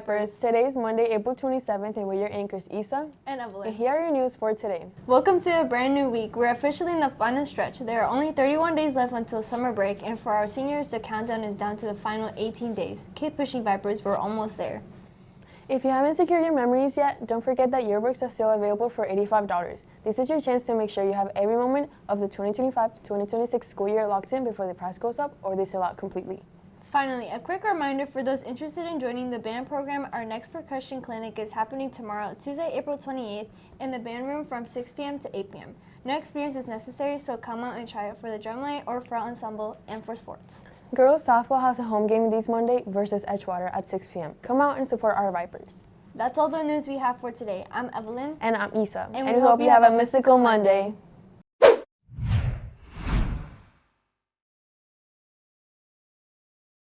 Vipers. Today is Monday, April 27th, and we're your anchors, Isa and Evelyn. And here are your news for today. Welcome to a brand new week. We're officially in the final stretch. There are only 31 days left until summer break, and for our seniors, the countdown is down to the final 18 days. Keep pushing, Vipers. We're almost there. If you haven't secured your memories yet, don't forget that yearbooks are still available for $85. This is your chance to make sure you have every moment of the 2025-2026 school year locked in before the price goes up or they sell out completely. Finally, a quick reminder for those interested in joining the band program, our next percussion clinic is happening tomorrow, Tuesday, April 28th, in the band room from 6 p.m. to 8 p.m. No experience is necessary, so come out and try it for the drumline or for ensemble and for sports. Girls softball has a home game this Monday versus Edgewater at 6 p.m. Come out and support our Vipers. That's all the news we have for today. I'm Evelyn. And I'm Isa. And we hope you have a mystical Monday.